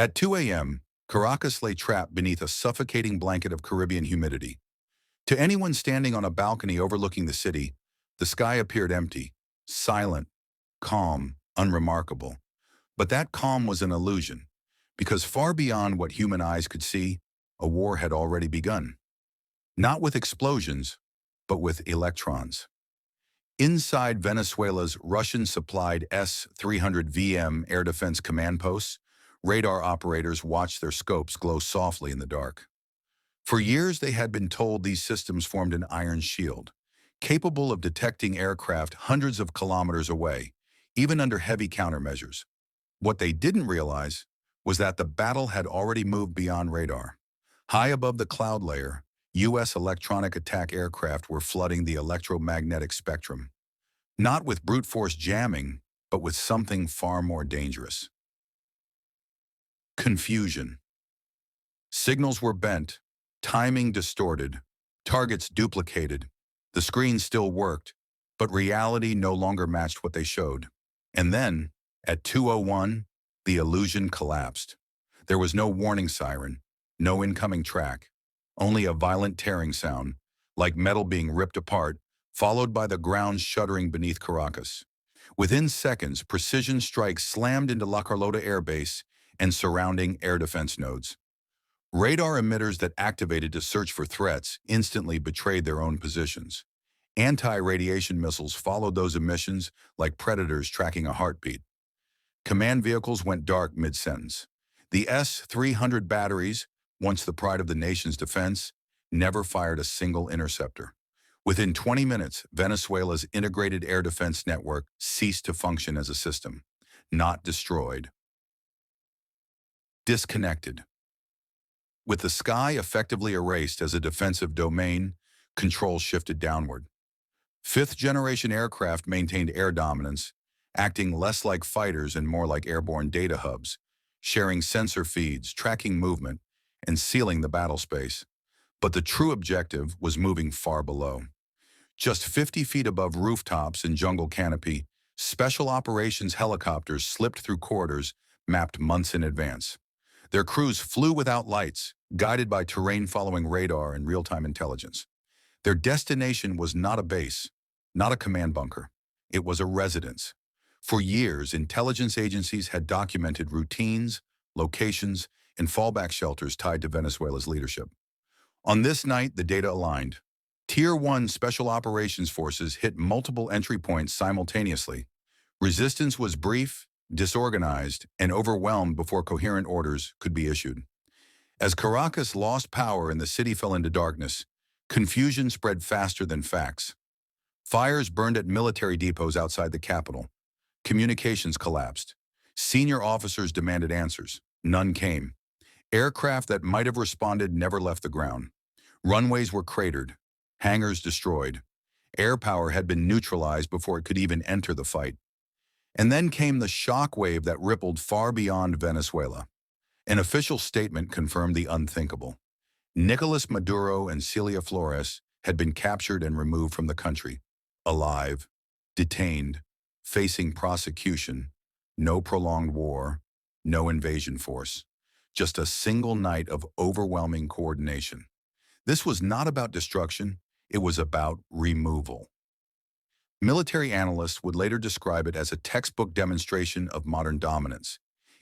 At 2 a.m., Caracas lay trapped beneath a suffocating blanket of Caribbean humidity. To anyone standing on a balcony overlooking the city, the sky appeared empty, silent, calm, unremarkable. But that calm was an illusion, because far beyond what human eyes could see, a war had already begun. Not with explosions, but with electrons. Inside Venezuela's Russian-supplied S-300 air defense command posts, radar operators watched their scopes glow softly in the dark. For years, they had been told these systems formed an iron shield, capable of detecting aircraft hundreds of kilometers away, even under heavy countermeasures. What they didn't realize was that the battle had already moved beyond radar. High above the cloud layer, U.S. electronic attack aircraft were flooding the electromagnetic spectrum, not with brute force jamming, but with something far more dangerous. Confusion. Signals were bent, timing distorted, targets duplicated. The screen still worked, but reality no longer matched what they showed. And then, at 2:01, the illusion collapsed. There was no warning siren, no incoming track, only a violent tearing sound, like metal being ripped apart, followed by the ground shuddering beneath Caracas. Within seconds, precision strikes slammed into La Carlota Air Base and surrounding air defense nodes. Radar emitters that activated to search for threats instantly betrayed their own positions. Anti-radiation missiles followed those emissions like predators tracking a heartbeat. Command vehicles went dark mid-sentence. The S-300 batteries, once the pride of the nation's defense, never fired a single interceptor. Within 20 minutes, Venezuela's integrated air defense network ceased to function as a system. Not destroyed. Disconnected. With the sky effectively erased as a defensive domain, control shifted downward. Fifth-generation aircraft maintained air dominance, acting less like fighters and more like airborne data hubs, sharing sensor feeds, tracking movement, and sealing the battle space. But the true objective was moving far below. Just 50 feet above rooftops and jungle canopy, special operations helicopters slipped through corridors mapped months in advance. Their crews flew without lights, guided by terrain-following radar and real-time intelligence. Their destination was not a base, not a command bunker. It was a residence. For years, intelligence agencies had documented routines, locations, and fallback shelters tied to Venezuela's leadership. On this night, the data aligned. Tier 1 Special Operations Forces hit multiple entry points simultaneously. Resistance was brief, disorganized, and overwhelmed before coherent orders could be issued. As Caracas lost power and the city fell into darkness, confusion spread faster than facts. Fires burned at military depots outside the capital. Communications collapsed. Senior officers demanded answers. None came. Aircraft that might have responded never left the ground. Runways were cratered. Hangars destroyed. Air power had been neutralized before it could even enter the fight. And then came the shock wave that rippled far beyond Venezuela. An official statement confirmed the unthinkable. Nicolas Maduro and Celia Flores had been captured and removed from the country, alive, detained, facing prosecution, no prolonged war, no invasion force, just a single night of overwhelming coordination. This was not about destruction, it was about removal. Military analysts would later describe it as a textbook demonstration of modern dominance.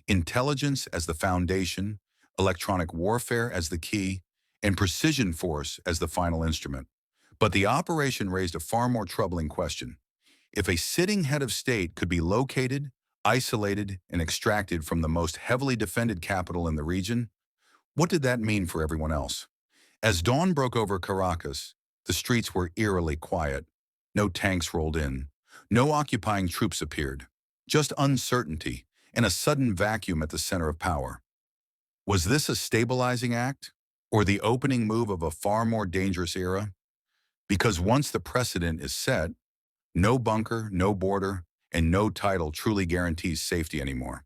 Intelligence as the foundation, electronic warfare as the key, and precision force as the final instrument. But the operation raised a far more troubling question. If a sitting head of state could be located, isolated, and extracted from the most heavily defended capital in the region, what did that mean for everyone else? As dawn broke over Caracas, the streets were eerily quiet. No tanks rolled in. No occupying troops appeared. Just uncertainty and a sudden vacuum at the center of power. Was this a stabilizing act, or the opening move of a far more dangerous era? Because once the precedent is set, no bunker, no border, and no title truly guarantees safety anymore.